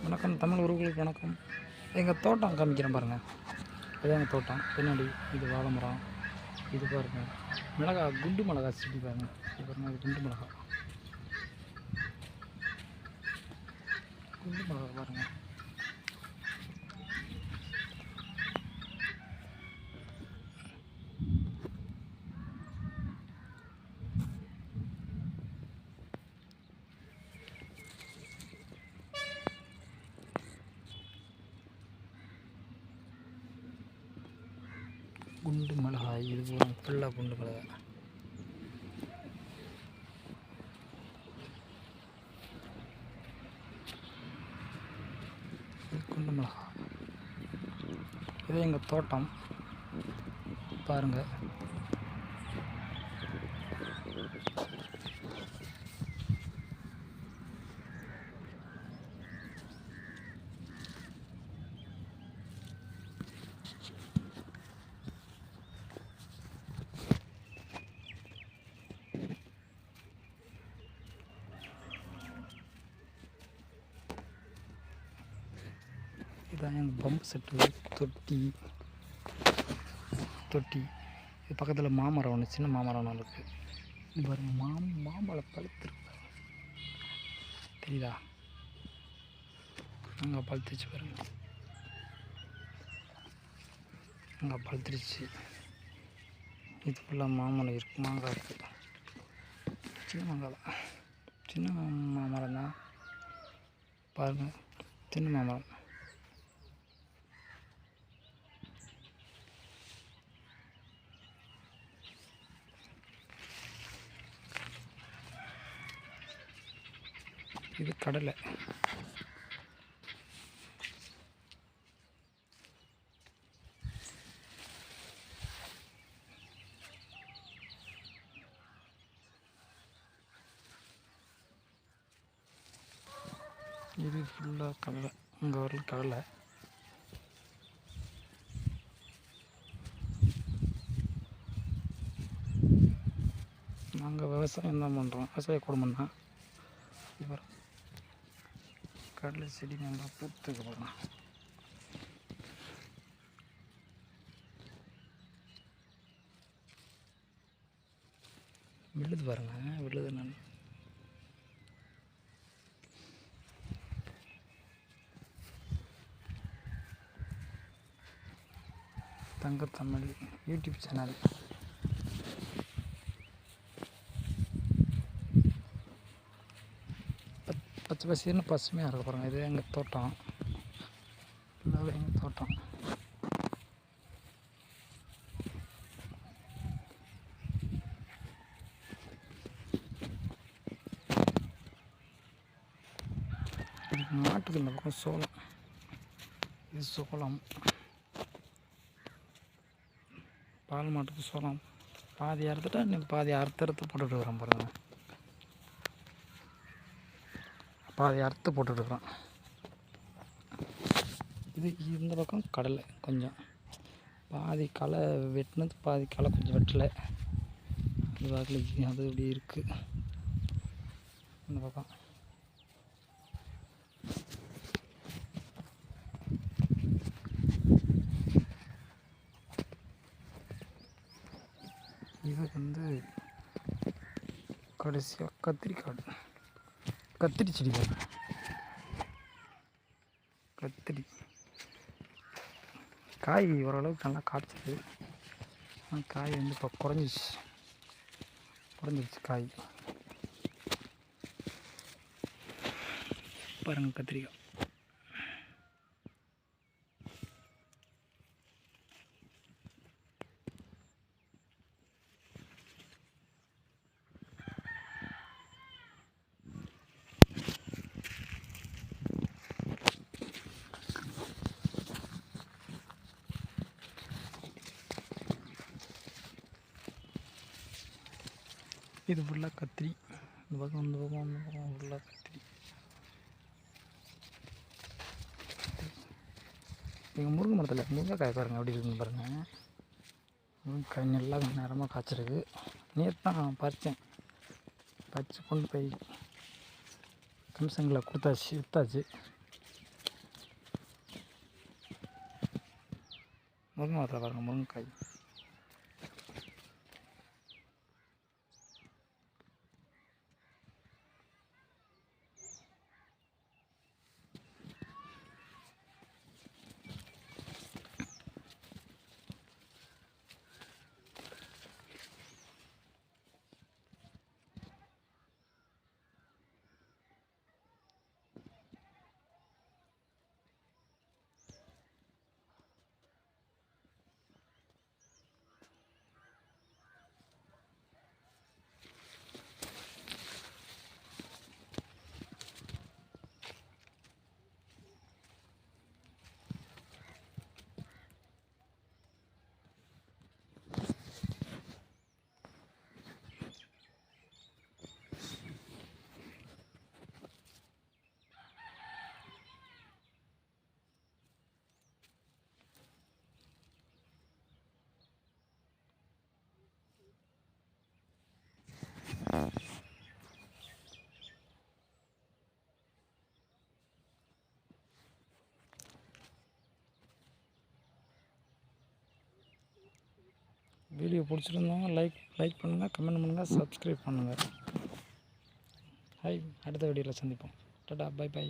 வணக்கம் தமிழ் உறவுகளுக்கு வணக்கம். எங்கள் தோட்டம் காமிக்கிறேன் பாருங்கள். இதுதான் எங்கள் தோட்டம். பின்னாடி இது வாழை மரம். இது பாருங்கள் மிளகா, குண்டு மிளகா செடி பாருங்கள். இது பாருங்கள், அது குண்டு மிளகா. குண்டு மிளகா பாருங்கள். குண்டு மிளகாய் இது ஃபுல்லாக குண்டு மிளகாய். இது குண்டு மிளகாய். இது எங்கள் தோட்டம் பாருங்கள். இதுதான் எங்கள் பம்பு செட்டு, தொட்டி. இது பக்கத்தில் மாமரம் ஒன்று, சின்ன மாமரம் ஒன்று இருக்குது. இது பாருங்கள், மாம்பழம் பழுத்துருக்கு. தெரியுதா? அங்கே பழுத்துருச்சு பாருங்கள். அங்கே பழுத்துருச்சு. இது ஃபுல்லாக மாமரம் இருக்குது, மாங்காய் இருக்குது. சின்ன மாங்காய் தான், சின்ன மாமரம் தான் பாருங்கள். சின்ன மாமரம். இது கடலை. இது ஃபுல்லாக கடலை. இங்கே வரல கடலை. நாங்கள் விவசாயம் தான் பண்ணுறோம், விவசாய குடும்பம் தான். இது கடலை செடி நல்லா பூத்துக்கு போகிறோம். விழுது பாருங்கள், விழுது. நான் தங்கத்தமிழ் யூடியூப் சேனல். பச்சை பசேர்னு பசுமையாக இருக்க பாருங்கள். இது எங்கள் தோட்டம், ஃபுல்லாகவே எங்கள் தோட்டம். மாட்டுக்கு இந்த பக்கம் சோளம். இது சோளம். பால் மாட்டுக்கு சோளம் பாதி அறுத்துட்டா இன்னும் பாதி அறுத்து போட்டுட்டு வரோம் பாருங்கள். பாதி அறுத்து போட்டுட்ருக்குறோம். இது இந்த பக்கம் கடலை கொஞ்சம் பாதி களை வெட்டினது, பாதி களை கொஞ்சம் வெட்டலை. அது வாக்கில் அது இப்படி இருக்குது. இந்த பக்கம் இது கடைசியாக கத்திரி செடி பாருங்க. கத்திரி காய் ஓரளவுக்கு நல்லா காய்ச்சிது. காய் இப்போ குறைஞ்சிருச்சு காய் பாருங்கள். கத்திரிக்காய் இது ஃபுல்லாக கத்திரி. இந்த பக்கம் ஃபுல்லாக கத்திரி. எங்கள் முருங்கை மரத்தில் முருங்கைக்காய் பாருங்கள் எப்படி இருக்குன்னு பாருங்கள். முருங்கைக்காய் நல்லா நேரமாக காய்ச்சிருக்கு. நேற்று தான் பறித்தேன். பறித்து கொண்டு போய் கம்சங்களை விற்றாச்சு. முருங்கை மரத்தில் பாருங்கள் முருங்கைக்காய். வீடியோ பிடிச்சிருந்தவங்க லைக் பண்ணுங்கள், கமெண்ட் பண்ணுங்கள், சப்ஸ்கிரைப் பண்ணுங்கள். ஹாய், அடுத்த வீடியோவில் சந்திப்போம். டாடா, பை.